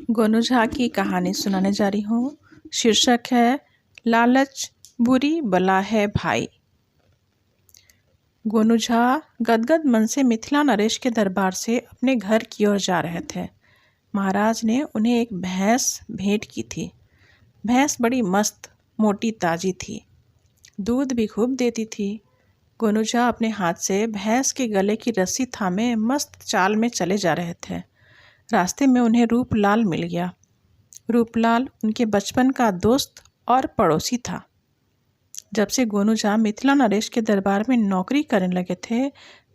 गोनू झा की कहानी सुनाने जा रही हूँ। शीर्षक है लालच बुरी बला है भाई। गोनू झा गदगद मन से मिथिला नरेश के दरबार से अपने घर की ओर जा रहे थे। महाराज ने उन्हें एक भैंस भेंट की थी। भैंस बड़ी मस्त मोटी ताजी थी, दूध भी खूब देती थी। गोनू झा अपने हाथ से भैंस के गले की रस्सी थामे मस्त चाल में चले जा रहे थे। रास्ते में उन्हें रूपलाल मिल गया। रूपलाल उनके बचपन का दोस्त और पड़ोसी था। जब से गोनू झा मिथिला नरेश के दरबार में नौकरी करने लगे थे,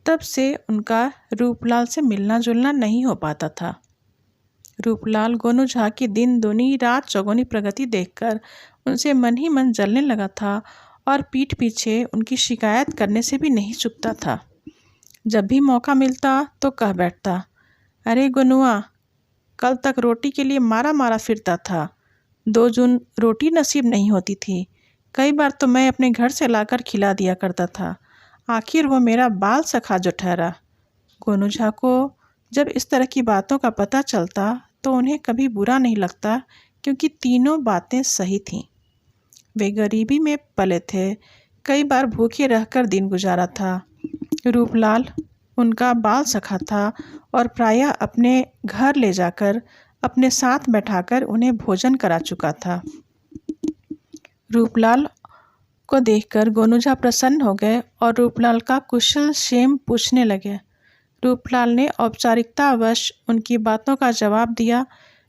तब से उनका रूपलाल से मिलना जुलना नहीं हो पाता था। रूपलाल गोनू झा की दिन दूनी रात चौगुनी प्रगति देखकर उनसे मन ही मन जलने लगा था और पीठ पीछे उनकी शिकायत करने से भी नहीं चूकता था। जब भी मौका मिलता तो कह बैठता, अरे गोनुआ, कल तक रोटी के लिए मारा मारा फिरता था। 2 जून रोटी नसीब नहीं होती थी। कई बार तो मैं अपने घर से लाकर खिला दिया करता था। आखिर वो मेरा बाल सखा जो ठहरा। गोनू झा को जब इस तरह की बातों का पता चलता तो उन्हें कभी बुरा नहीं लगता, क्योंकि तीनों बातें सही थीं। वे गरीबी में पले थे, कई बार भूखे रहकर दिन गुजारा था। रूपलाल उनका बाल सखा था और प्रायः अपने घर ले जाकर अपने साथ बैठाकर उन्हें भोजन करा चुका था। रूपलाल को देखकर गोनू झा प्रसन्न हो गए और रूपलाल का कुशल क्षेम पूछने लगे। रूपलाल ने औपचारिकतावश उनकी बातों का जवाब दिया,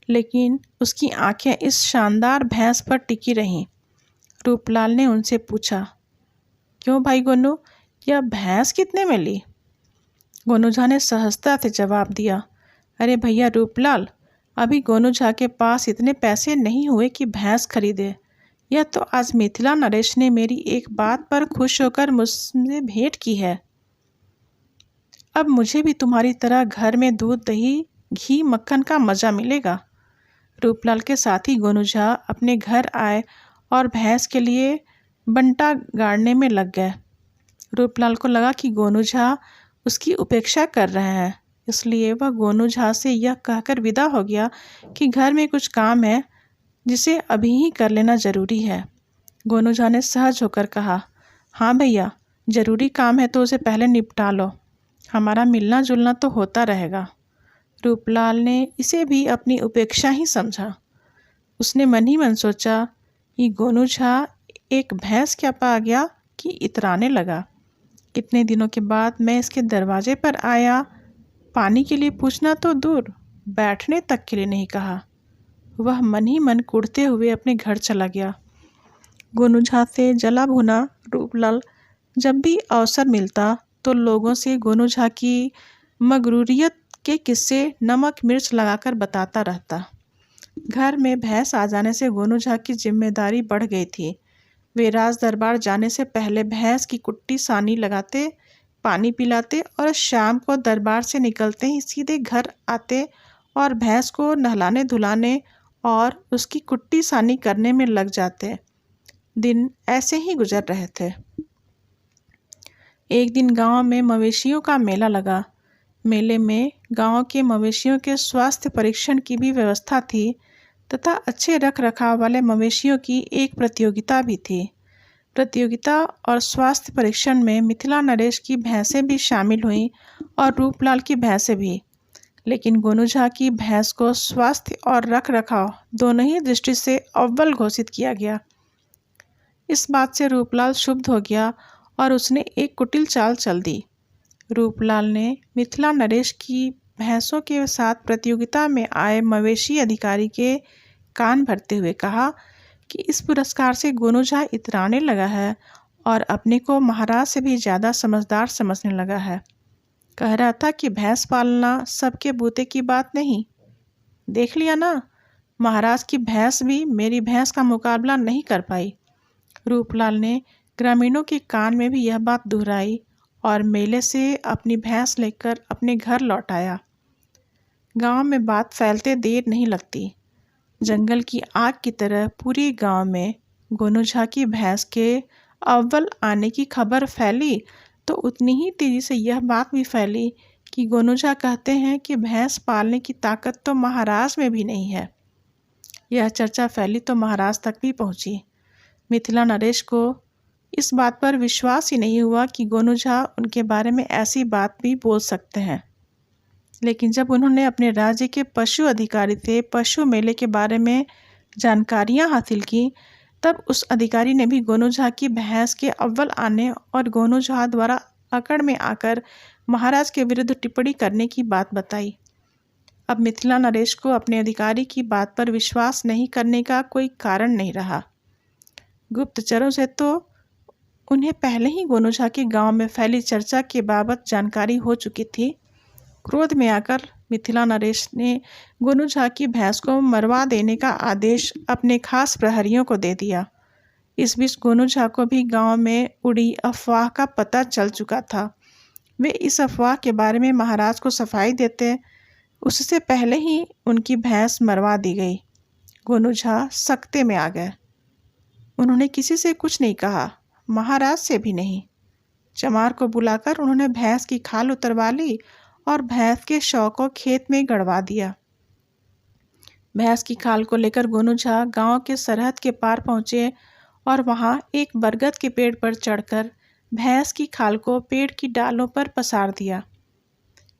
लेकिन उसकी आंखें इस शानदार भैंस पर टिकी रहीं। रूपलाल ने उनसे पूछा, क्यों भाई गोनू, यह भैंस कितने में ली? गोनू झा ने सहजता से जवाब दिया, अरे भैया रूपलाल, अभी गोनू झा के पास इतने पैसे नहीं हुए कि भैंस खरीदे। यह तो आज मिथिला नरेश ने मेरी एक बात पर खुश होकर मुझसे भेंट की है। अब मुझे भी तुम्हारी तरह घर में दूध दही घी मक्खन का मज़ा मिलेगा। रूपलाल के साथी गोनू झा अपने घर आए और भैंस के लिए बंटा गाड़ने में लग गए। रूपलाल को लगा कि गोनू झा उसकी उपेक्षा कर रहे हैं, इसलिए वह गोनू झा से यह कहकर विदा हो गया कि घर में कुछ काम है जिसे अभी ही कर लेना ज़रूरी है। गोनू झा ने सहज होकर कहा, हाँ भैया, ज़रूरी काम है तो उसे पहले निपटा लो, हमारा मिलना जुलना तो होता रहेगा। रूपलाल ने इसे भी अपनी उपेक्षा ही समझा। उसने मन ही मन सोचा कि गोनू झा एक भैंस क्या पा गया कि इतराने लगा। इतने दिनों के बाद मैं इसके दरवाजे पर आया, पानी के लिए पूछना तो दूर, बैठने तक के लिए नहीं कहा। वह मन ही मन कुढ़ते हुए अपने घर चला गया। गोनू झा से जला भुना रूपलाल जब भी अवसर मिलता तो लोगों से गोनू झा की मगरूरियत के किस्से नमक मिर्च लगाकर बताता रहता। घर में भैंस आ जाने से गोनू झा की जिम्मेदारी बढ़ गई थी। वे राज दरबार जाने से पहले भैंस की कुट्टी सानी लगाते, पानी पिलाते और शाम को दरबार से निकलते ही सीधे घर आते और भैंस को नहलाने धुलाने और उसकी कुट्टी सानी करने में लग जाते। दिन ऐसे ही गुजर रहे थे। एक दिन गांव में मवेशियों का मेला लगा। मेले में गांव के मवेशियों के स्वास्थ्य परीक्षण की भी व्यवस्था थी तथा अच्छे रख रखाव वाले मवेशियों की एक प्रतियोगिता भी थी। प्रतियोगिता और स्वास्थ्य परीक्षण में मिथिला नरेश की भैंसें भी शामिल हुईं और रूपलाल की भैंसें भी, लेकिन गोनू झा की भैंस को स्वास्थ्य और रख रखाव दोनों ही दृष्टि से अव्वल घोषित किया गया। इस बात से रूपलाल क्षुब्ध हो गया और उसने एक कुटिल चाल चल दी। रूपलाल ने मिथिला नरेश की भैंसों के साथ प्रतियोगिता में आए मवेशी अधिकारी के कान भरते हुए कहा कि इस पुरस्कार से गोनू झा इतराने लगा है और अपने को महाराज से भी ज़्यादा समझदार समझने लगा है। कह रहा था कि भैंस पालना सबके बूते की बात नहीं। देख लिया ना, महाराज की भैंस भी मेरी भैंस का मुकाबला नहीं कर पाई। रूपलाल ने ग्रामीणों के कान में भी यह बात दोहराई और मेले से अपनी भैंस लेकर अपने घर लौट आया। गांव में बात फैलते देर नहीं लगती। जंगल की आग की तरह पूरे गांव में गोनू झा की भैंस के अव्वल आने की खबर फैली तो उतनी ही तेज़ी से यह बात भी फैली कि गोनूझा कहते हैं कि भैंस पालने की ताकत तो महाराज में भी नहीं है। यह चर्चा फैली तो महाराज तक भी पहुंची। मिथिला नरेश को इस बात पर विश्वास ही नहीं हुआ कि गोनूझा उनके बारे में ऐसी बात भी बोल सकते हैं। लेकिन जब उन्होंने अपने राज्य के पशु अधिकारी से पशु मेले के बारे में जानकारियां हासिल की, तब उस अधिकारी ने भी गोनूझा की भैंस के अव्वल आने और गोनूझा द्वारा अकड़ में आकर महाराज के विरुद्ध टिप्पणी करने की बात बताई। अब मिथिला नरेश को अपने अधिकारी की बात पर विश्वास नहीं करने का कोई कारण नहीं रहा। गुप्तचरों से तो उन्हें पहले ही गोनूझा के गांव में फैली चर्चा के बाबत जानकारी हो चुकी थी। क्रोध में आकर मिथिला नरेश ने गोनूझा की भैंस को मरवा देने का आदेश अपने खास प्रहरियों को दे दिया। इस बीच गोनूझा को भी गांव में उड़ी अफवाह का पता चल चुका था। वे इस अफवाह के बारे में महाराज को सफाई देते, उससे पहले ही उनकी भैंस मरवा दी गई। गोनूझा सख्ते में आ गए। उन्होंने किसी से कुछ नहीं कहा, महाराज से भी नहीं। चमार को बुलाकर उन्होंने भैंस की खाल उतरवा ली और भैंस के शव को खेत में गड़वा दिया। भैंस की खाल को लेकर गोनूझा गांव के सरहद के पार पहुंचे और वहां एक बरगद के पेड़ पर चढ़कर भैंस की खाल को पेड़ की डालों पर पसार दिया।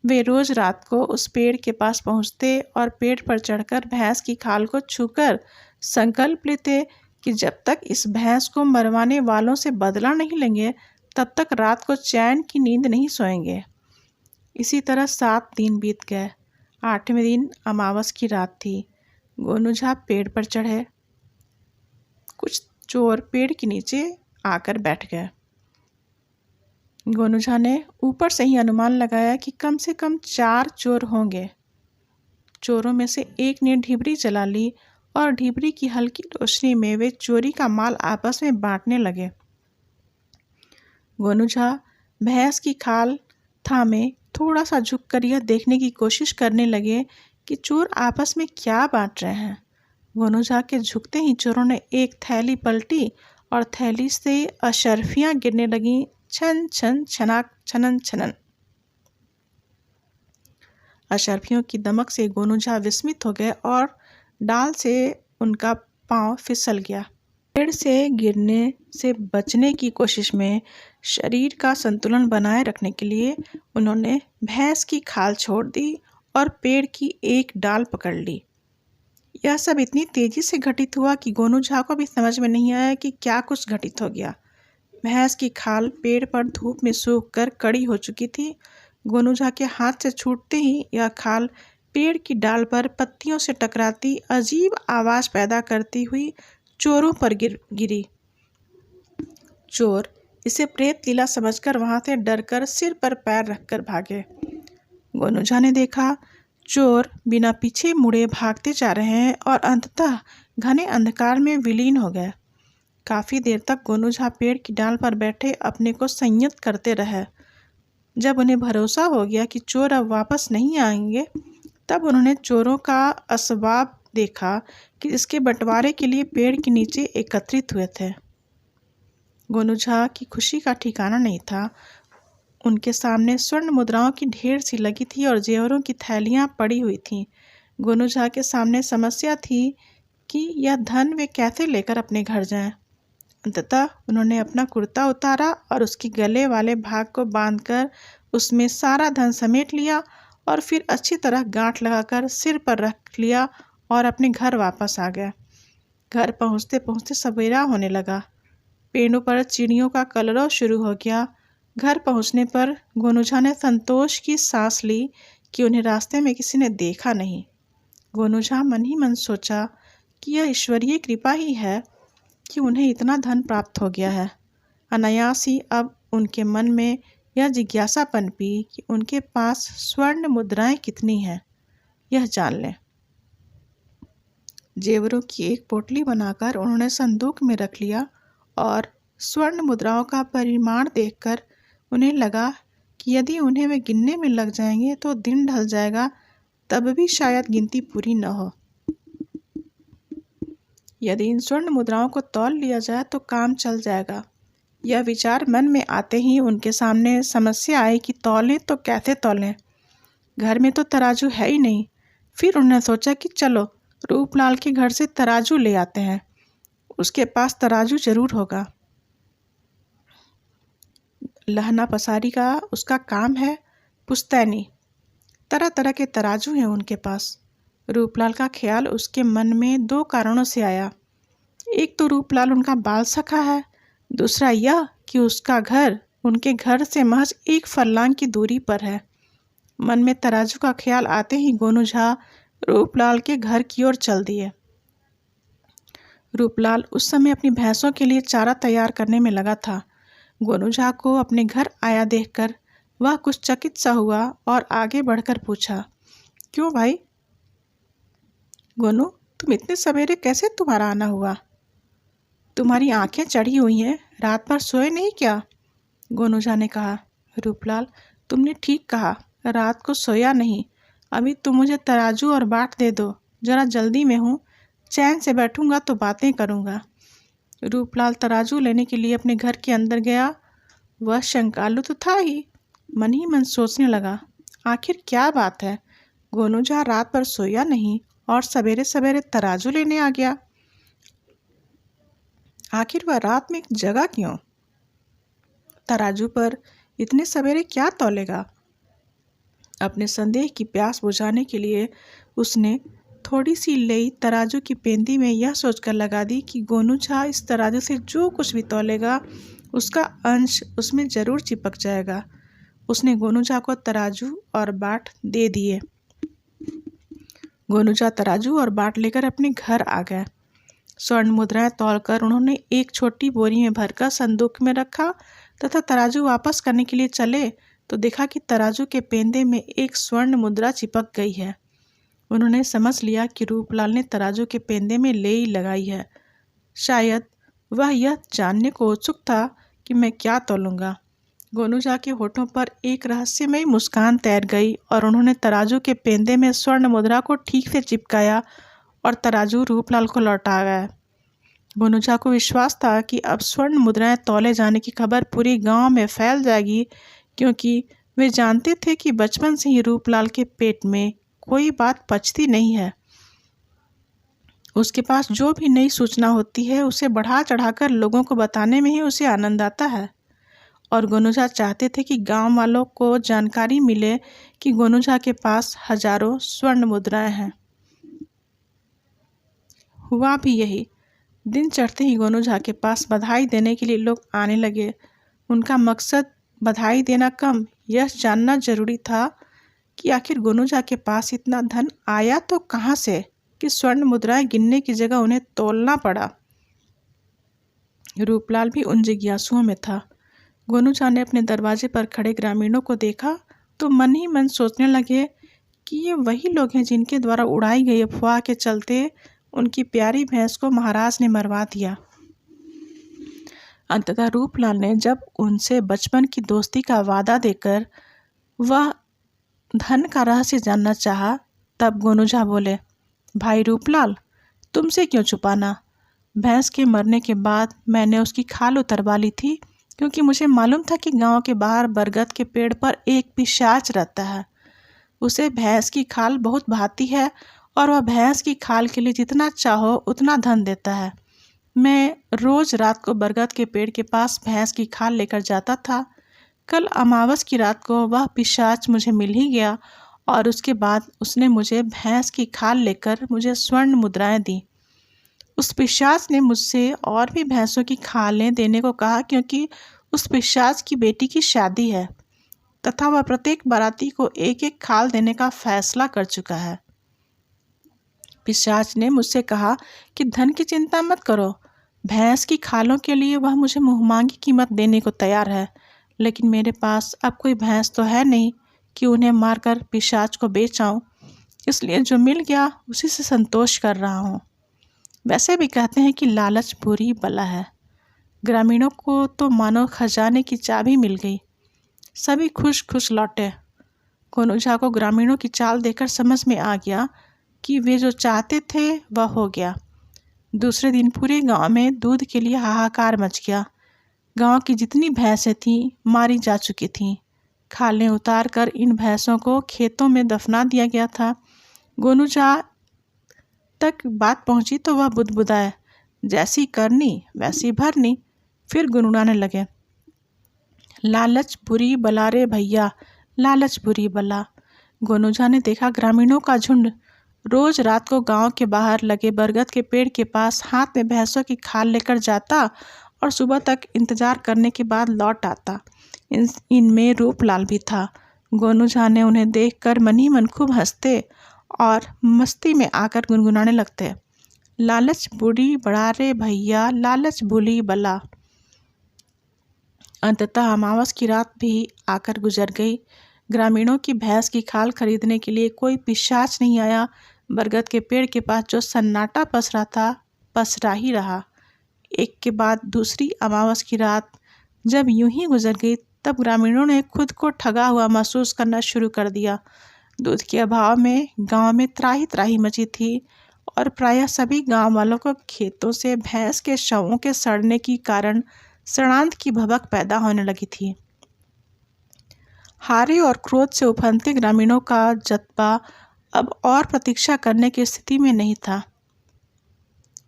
वे रोज रात को उस पेड़ के पास पहुंचते और पेड़ पर चढ़कर भैंस की खाल को छूकर संकल्प लेते कि जब तक इस भैंस को मरवाने वालों से बदला नहीं लेंगे, तब तक रात को चैन की नींद नहीं सोएंगे। इसी तरह 7 दिन बीत गए। 8वें दिन अमावस की रात थी। गोनूझा पेड़ पर चढ़े। कुछ चोर पेड़ के नीचे आकर बैठ गए। गोनूझा ने ऊपर से ही अनुमान लगाया कि कम से कम 4 चोर होंगे। चोरों में से एक ने ढिबरी जला ली और ढिबरी की हल्की रोशनी में वे चोरी का माल आपस में बांटने लगे। गोनूझा भैंस की खाल थामे थोड़ा सा झुककर यह देखने की कोशिश करने लगे कि चोर आपस में क्या बांट रहे हैं। गोनूझा के झुकते ही चोरों ने एक थैली पलटी और थैली से अशर्फियां गिरने लगीं, छन छन छनाक छनन छनन। अशर्फियों की दमक से गोनूझा विस्मित हो गए और डाल से उनका पांव फिसल गया। पेड़ से गिरने से बचने की कोशिश में शरीर का संतुलन बनाए रखने के लिए उन्होंने भैंस की खाल छोड़ दी और पेड़ की एक डाल पकड़ ली। यह सब इतनी तेजी से घटित हुआ कि गोनूझा को भी समझ में नहीं आया कि क्या कुछ घटित हो गया। भैंस की खाल पेड़ पर धूप में सूख कर कड़ी हो चुकी थी। गोनूझा के हाथ से छूटते ही यह खाल पेड़ की डाल पर पत्तियों से टकराती अजीब आवाज पैदा करती हुई चोरों पर गिरी। चोर इसे प्रेत लीला समझकर वहां से डरकर सिर पर पैर रखकर भागे। गोनूझा ने देखा चोर बिना पीछे मुड़े भागते जा रहे हैं और अंततः घने अंधकार में विलीन हो गए। काफी देर तक गोनूझा पेड़ की डाल पर बैठे अपने को संयत करते रहे। जब उन्हें भरोसा हो गया कि चोर अब वापस नहीं आएंगे, तब उन्होंने चोरों का असबाब देखा कि इसके बंटवारे के लिए पेड़ के नीचे एकत्रित हुए थे। गोनूझा की खुशी का ठिकाना नहीं था। उनके सामने स्वर्ण मुद्राओं की ढेर सी लगी थी और जेवरों की थैलियां पड़ी हुई थीं। गोनूझा के सामने समस्या थी कि यह धन वे कैसे लेकर अपने घर जाएं। अंततः उन्होंने अपना कुर्ता उतारा और उसके गले वाले भाग को बांधकर उसमें सारा धन समेट लिया और फिर अच्छी तरह गांठ लगाकर सिर पर रख लिया और अपने घर वापस आ गए। घर पहुंचते पहुंचते सवेरा होने लगा। पेड़ों पर चिड़ियों का कलरव शुरू हो गया। घर पहुंचने पर गोनूझा ने संतोष की सांस ली कि उन्हें रास्ते में किसी ने देखा नहीं। गोनूझा मन ही मन सोचा कि यह ईश्वरीय कृपा ही है कि उन्हें इतना धन प्राप्त हो गया है। अनायास ही अब उनके मन में यह जिज्ञासा पनपी कि उनके पास स्वर्ण मुद्राएं कितनी हैं, यह जान लें। जेवरों की एक पोटली बनाकर उन्होंने संदूक में रख लिया और स्वर्ण मुद्राओं का परिमाण देखकर उन्हें लगा कि यदि उन्हें वे गिनने में लग जाएंगे तो दिन ढल जाएगा, तब भी शायद गिनती पूरी न हो। यदि इन स्वर्ण मुद्राओं को तौल लिया जाए तो काम चल जाएगा। यह विचार मन में आते ही उनके सामने समस्या आई कि तौलें तो कैसे तौलें। घर में तो तराजू है ही नहीं। फिर उन्होंने सोचा कि चलो रूपलाल के घर से तराजू ले आते हैं, उसके पास तराजू जरूर होगा। लहना पसारी का उसका काम है, पुश्तैनी, तरह तरह के तराजू हैं उनके पास। रूपलाल का ख्याल उसके मन में दो कारणों से आया। एक तो रूपलाल उनका बाल सखा है, दूसरा यह कि उसका घर उनके घर से महज 1 फरलांग की दूरी पर है। मन में तराजू का ख्याल आते ही गोनू झा रूपलाल के घर की ओर चल दिए। रूपलाल उस समय अपनी भैंसों के लिए चारा तैयार करने में लगा था। गोनू झा को अपने घर आया देखकर वह कुछ चकित सा हुआ और आगे बढ़कर पूछा, क्यों भाई? गोनू, तुम इतने सवेरे कैसे तुम्हारा आना हुआ? तुम्हारी आंखें चढ़ी हुई हैं, रात भर सोए नहीं क्या? गोनू झा ने कहा। रूपलाल, तुमने ठीक कहा, रात को सोया नहीं। अभी तुम मुझे तराजू और बाट दे दो, जरा जल्दी में हूँ, चैन से बैठूंगा तो बातें करूँगा। रूपलाल तराजू लेने के लिए अपने घर के अंदर गया। वह शंकालु तो था ही मन सोचने लगा, आखिर क्या बात है, गोनू झा रात भर सोया नहीं और सवेरे सवेरे तराजू लेने आ गया। आखिर वह रात में जगा क्यों? तराजू पर इतने सवेरे क्या तौलेगा? अपने संदेह की प्यास बुझाने के लिए उसने थोड़ी सी लेई तराजू की पेंदी में यह सोचकर लगा दी कि गोनू झा इस तराजू से जो कुछ भी तौलेगा उसका अंश उसमें जरूर चिपक जाएगा। उसने गोनू झा को तराजू और बाट दे दिए। गोनू झा तराजू और बाट लेकर अपने घर आ गए। स्वर्ण मुद्राएं तौलकर उन्होंने एक छोटी बोरी में भरकर संदूक में रखा तथा तराजू वापस करने के लिए चले तो देखा कि तराजू के पेंदे में एक स्वर्ण मुद्रा चिपक गई है। उन्होंने समझ लिया कि रूपलाल ने तराजू के पेंदे में लेई लगाई है। शायद वह यह जानने को उत्सुक था कि मैं क्या तौलूंगा। गोनू झा के होठों पर एक रहस्यमयी मुस्कान तैर गई और उन्होंने तराजू के पेंदे में स्वर्ण मुद्रा को ठीक से चिपकाया और तराजू रूपलाल को लौटा गया। गोनू झा को विश्वास था कि अब स्वर्ण मुद्राएं तौले जाने की खबर पूरे गांव में फैल जाएगी, क्योंकि वे जानते थे कि बचपन से ही रूपलाल के पेट में कोई बात पचती नहीं है। उसके पास जो भी नई सूचना होती है उसे बढ़ा चढ़ाकर लोगों को बताने में ही उसे आनंद आता है। और गोनू झा चाहते थे कि गांव वालों को जानकारी मिले कि गोनू झा के पास हजारों स्वर्ण मुद्राएं हैं। हुआ भी यही। दिन चढ़ते ही गोनू झा के पास बधाई देने के लिए लोग आने लगे। उनका मकसद बधाई देना कम, यह जानना जरूरी था कि आखिर गोनू झा के पास इतना धन आया तो कहाँ से कि स्वर्ण मुद्राएं गिनने की जगह उन्हें तोलना पड़ा। रूपलाल भी उन जिज्ञासुओं में था। गोनू झा ने अपने दरवाजे पर खड़े ग्रामीणों को देखा तो मन ही मन सोचने लगे कि ये वही लोग हैं जिनके द्वारा उड़ाई गई अफवाह के चलते उनकी प्यारी भैंस को महाराज ने मरवा दिया। अंततः रूपलाल ने जब उनसे बचपन की दोस्ती का वादा देकर वह धन का रहस्य जानना चाहा, तब गोनू झा बोले, भाई रूपलाल, तुमसे क्यों छुपाना? भैंस के मरने के बाद मैंने उसकी खाल उतरवा ली थी, क्योंकि मुझे मालूम था कि गांव के बाहर बरगद के पेड़ पर एक पिशाच रहता है। उसे भैंस की खाल बहुत भाती है और वह भैंस की खाल के लिए जितना चाहो उतना धन देता है। मैं रोज रात को बरगद के पेड़ के पास भैंस की खाल लेकर जाता था। कल अमावस की रात को वह पिशाच मुझे मिल ही गया और उसके बाद उसने मुझे भैंस की खाल लेकर मुझे स्वर्ण मुद्राएं दी। उस पिशाच ने मुझसे और भी भैंसों की खालें देने को कहा, क्योंकि उस पिशाच की बेटी की शादी है तथा वह प्रत्येक बाराती को एक एक खाल देने का फैसला कर चुका है। पिशाच ने मुझसे कहा कि धन की चिंता मत करो, भैंस की खालों के लिए वह मुझे मुहमांगी कीमत देने को तैयार है, लेकिन मेरे पास अब कोई भैंस तो है नहीं कि उन्हें मारकर पिशाच को बेच आऊं, इसलिए जो मिल गया उसी से संतोष कर रहा हूँ। वैसे भी कहते हैं कि लालच बुरी बला है। ग्रामीणों को तो मानो खजाने की चाबी मिल गई। सभी खुश खुश लौटे। गोनू झा को ग्रामीणों की चाल देखकर समझ में आ गया कि वे जो चाहते थे वह हो गया। दूसरे दिन पूरे गांव में दूध के लिए हाहाकार मच गया। गांव की जितनी भैंसें थीं मारी जा चुकी थीं। खालें उतार कर इन भैंसों को खेतों में दफना दिया गया था। गोनू जहाँ तक बात पहुंची तो वह बुदबुदाया, जैसी करनी वैसी भरनी। फिर गुनगुनाने लगे, लालच बुरी बला रे भैया, लालच बुरी बला। गोनूझा ने देखा ग्रामीणों का झुंड रोज रात को गांव के बाहर लगे बरगद के पेड़ के पास हाथ में भैंसों की खाल लेकर जाता और सुबह तक इंतजार करने के बाद लौट आता। इनमें रूपलाल भी था। गोनूझा ने उन्हें देखकर मन ही मन खूब हंसते और मस्ती में आकर गुनगुनाने लगते, लालच बुरी बड़ा रे भैया, लालच बुरी बला। अंततः अमावस की रात भी आकर गुजर गई। ग्रामीणों की भैंस की खाल खरीदने के लिए कोई पिशाच नहीं आया। बरगद के पेड़ के पास जो सन्नाटा पसरा था, पसरा ही रहा। एक के बाद दूसरी अमावस की रात जब यूं ही गुजर गई, तब ग्रामीणों ने खुद को ठगा हुआ महसूस करना शुरू कर दिया। दूध के अभाव में गांव में त्राही त्राही मची थी और प्रायः सभी गांव वालों को खेतों से भैंस के शवों के सड़ने के कारण षडांत की भभक पैदा होने लगी थी। हारे और क्रोध से उफनते ग्रामीणों का जत्था अब और प्रतीक्षा करने की स्थिति में नहीं था।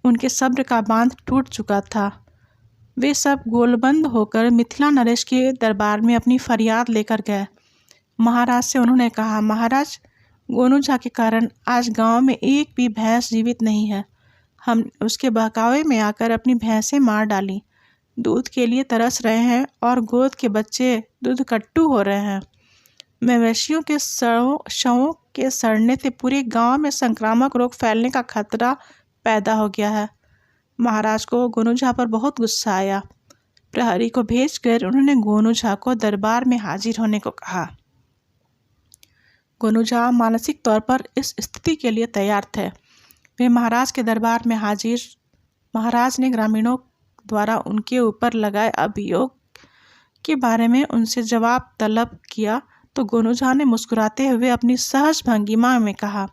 उनके सब्र का बांध टूट चुका था। वे सब गोलबंद होकर मिथिला नरेश के दरबार में अपनी फरियाद लेकर गए। महाराज से उन्होंने कहा, महाराज, गोनूझा के कारण आज गांव में एक भी भैंस जीवित नहीं है। हम उसके बहकावे में आकर अपनी भैंसें मार डाली। दूध के लिए तरस रहे हैं और गोद के बच्चे दूध कट्टू हो रहे हैं। मवेशियों के शवों के सड़ने से पूरे गांव में संक्रामक रोग फैलने का खतरा पैदा हो गया है। महाराज को गोनूझा पर बहुत गुस्सा आया। प्रहरी को भेजकर उन्होंने गोनूझा को दरबार में हाजिर होने को कहा। गोनूझा मानसिक तौर पर इस स्थिति के लिए तैयार थे। वे महाराज के दरबार में हाजिर। महाराज ने ग्रामीणों द्वारा उनके ऊपर लगाए अभियोग के बारे में उनसे जवाब तलब किया तो गोनूझा ने मुस्कुराते हुए अपनी सहज भंगिमा में कहा,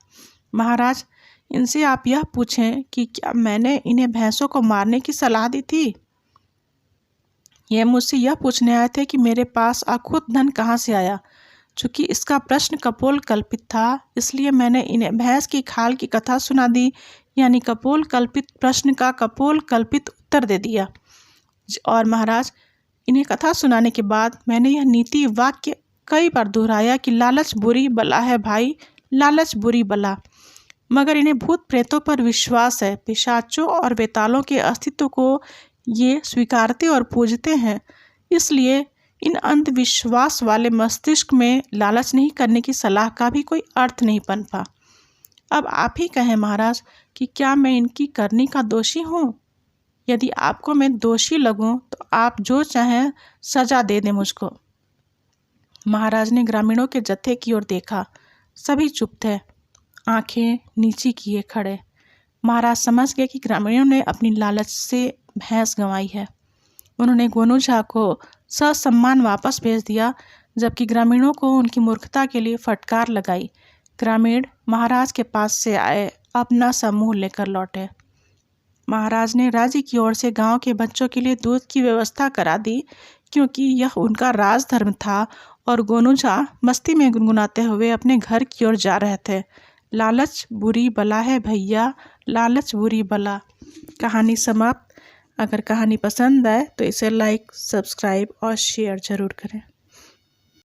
महाराज, इनसे आप यह पूछें कि क्या मैंने इन्हें भैंसों को मारने की सलाह दी थी। यह मुझसे यह पूछने आए थे कि मेरे पास अखुत धन कहाँ से आया। चूंकि इसका प्रश्न कपोल कल्पित था, इसलिए मैंने इन्हें भैंस की खाल की कथा सुना दी, यानी कपोल कल्पित प्रश्न का कपोल कल्पित उत्तर दे दिया। और महाराज, इन्हें कथा सुनाने के बाद मैंने यह नीति वाक्य कई बार दोहराया कि लालच बुरी बला है भाई, लालच बुरी बला। मगर इन्हें भूत प्रेतों पर विश्वास है। पिशाचों और बेतालों के अस्तित्व को ये स्वीकारते और पूजते हैं। इसलिए इन अंधविश्वास वाले मस्तिष्क में लालच नहीं करने की सलाह का भी कोई अर्थ नहीं पनपा। अब आप ही कहें महाराज कि क्या मैं इनकी करनी का दोषी हूँ। यदि आपको मैं दोषी लगूं तो आप जो चाहें सजा दे दें मुझको। महाराज ने ग्रामीणों के जत्थे की ओर देखा। सभी चुप थे, आंखें नीची किए खड़े। महाराज समझ गए कि ग्रामीणों ने अपनी लालच से भैंस गंवाई है। उन्होंने गोनूझा को ससम्मान वापस भेज दिया, जबकि ग्रामीणों को उनकी मूर्खता के लिए फटकार लगाई। ग्रामीण महाराज के पास से आए, अपना समूह लेकर लौटे। महाराज ने राज्य की ओर से गांव के बच्चों के लिए दूध की व्यवस्था करा दी, क्योंकि यह उनका राजधर्म था। और गोनूझा मस्ती में गुनगुनाते हुए अपने घर की ओर जा रहे थे, लालच बुरी बला है भैया, लालच बुरी बला। कहानी समाप्त। अगर कहानी पसंद आए तो इसे लाइक, सब्सक्राइब और शेयर ज़रूर करें।